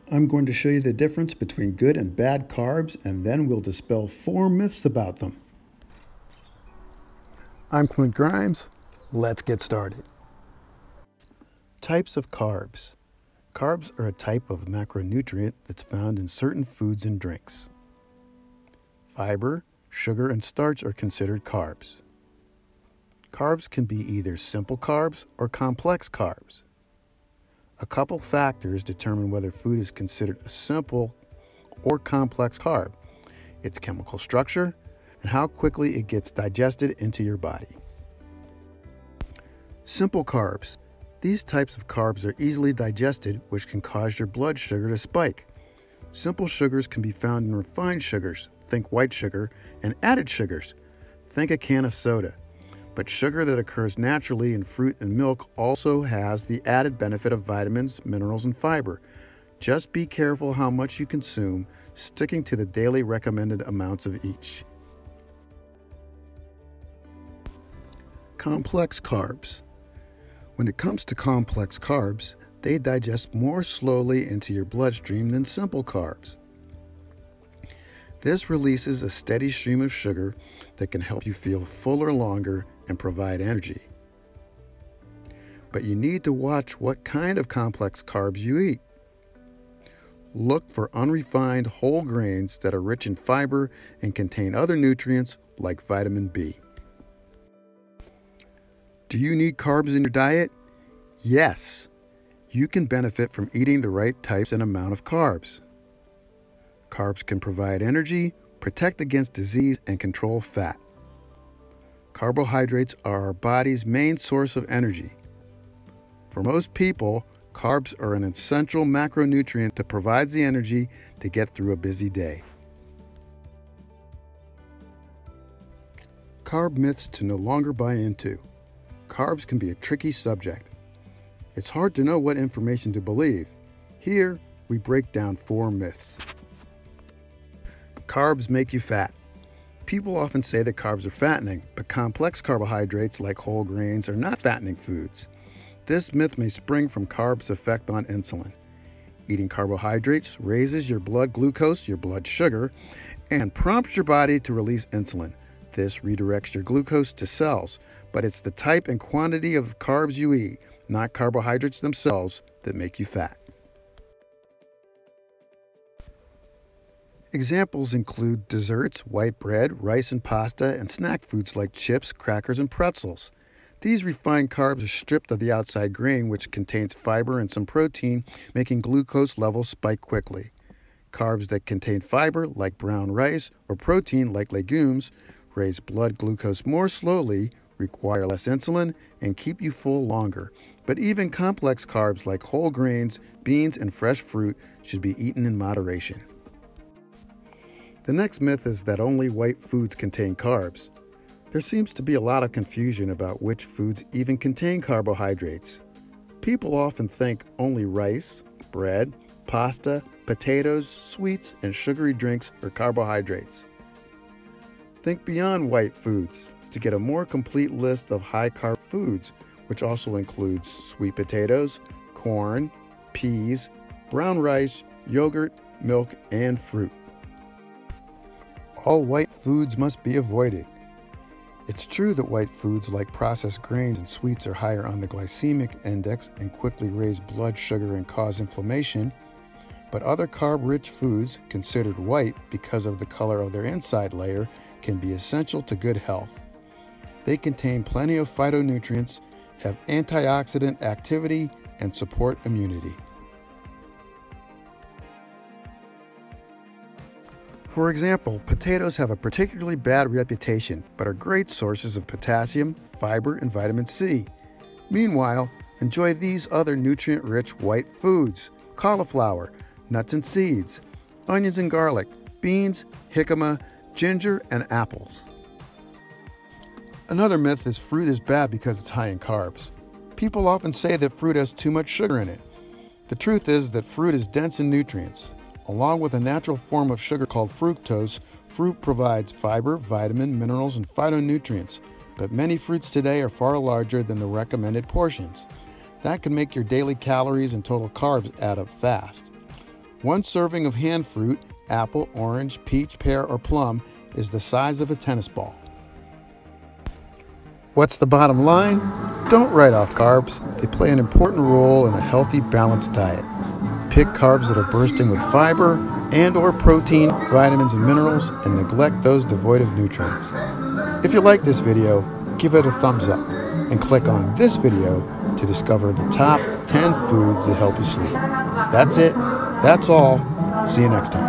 I'm going to show you the difference between good and bad carbs, and then we'll dispel 4 myths about them. I'm Clint Grimes. Let's get started. Types of carbs. Carbs are a type of macronutrient that's found in certain foods and drinks. Fiber, sugar, and starch are considered carbs. Carbs can be either simple carbs or complex carbs. A couple factors determine whether food is considered a simple or complex carb: its chemical structure and how quickly it gets digested into your body. Simple carbs. These types of carbs are easily digested, which can cause your blood sugar to spike. Simple sugars can be found in refined sugars, think white sugar, and added sugars, think a can of soda. But sugar that occurs naturally in fruit and milk also has the added benefit of vitamins, minerals, and fiber. Just be careful how much you consume, sticking to the daily recommended amounts of each. Complex carbs. When it comes to complex carbs, they digest more slowly into your bloodstream than simple carbs. This releases a steady stream of sugar that can help you feel fuller longer and provide energy. But you need to watch what kind of complex carbs you eat. Look for unrefined whole grains that are rich in fiber and contain other nutrients like vitamin B. Do you need carbs in your diet? Yes. You can benefit from eating the right types and amount of carbs. Carbs can provide energy, protect against disease, and control fat. Carbohydrates are our body's main source of energy. For most people, carbs are an essential macronutrient that provides the energy to get through a busy day. Carb myths to no longer buy into. Carbs can be a tricky subject. It's hard to know what information to believe. Here, we break down 4 myths. Carbs make you fat. People often say that carbs are fattening, but complex carbohydrates like whole grains are not fattening foods. This myth may spring from carbs' effect on insulin. Eating carbohydrates raises your blood glucose, your blood sugar, and prompts your body to release insulin. This redirects your glucose to cells, but it's the type and quantity of carbs you eat, not carbohydrates themselves, that make you fat. Examples include desserts, white bread, rice and pasta, and snack foods like chips, crackers, and pretzels. These refined carbs are stripped of the outside grain, which contains fiber and some protein, making glucose levels spike quickly. Carbs that contain fiber, like brown rice, or protein, like legumes, raise blood glucose more slowly, require less insulin, and keep you full longer. But even complex carbs like whole grains, beans, and fresh fruit should be eaten in moderation. The next myth is that only white foods contain carbs. There seems to be a lot of confusion about which foods even contain carbohydrates. People often think only rice, bread, pasta, potatoes, sweets, and sugary drinks are carbohydrates. Think beyond white foods to get a more complete list of high-carb foods, which also includes sweet potatoes, corn, peas, brown rice, yogurt, milk, and fruit. All white foods must be avoided. It's true that white foods like processed grains and sweets are higher on the glycemic index and quickly raise blood sugar and cause inflammation, but other carb-rich foods, considered white because of the color of their inside layer, can be essential to good health. They contain plenty of phytonutrients, have antioxidant activity, and support immunity. For example, potatoes have a particularly bad reputation, but are great sources of potassium, fiber, and vitamin C. Meanwhile, enjoy these other nutrient-rich white foods: cauliflower, nuts and seeds, onions and garlic, beans, jicama, ginger, and apples. Another myth is fruit is bad because it's high in carbs. People often say that fruit has too much sugar in it. The truth is that fruit is dense in nutrients. Along with a natural form of sugar called fructose, fruit provides fiber, vitamin, minerals, and phytonutrients, but many fruits today are far larger than the recommended portions. That can make your daily calories and total carbs add up fast. One serving of hand fruit, apple, orange, peach, pear, or plum, is the size of a tennis ball. What's the bottom line? Don't write off carbs. They play an important role in a healthy, balanced diet. Pick carbs that are bursting with fiber and/or protein, vitamins, and minerals, and neglect those devoid of nutrients. If you like this video, give it a thumbs up and click on this video to discover the top 10 foods that help you sleep. That's it. That's all. See you next time.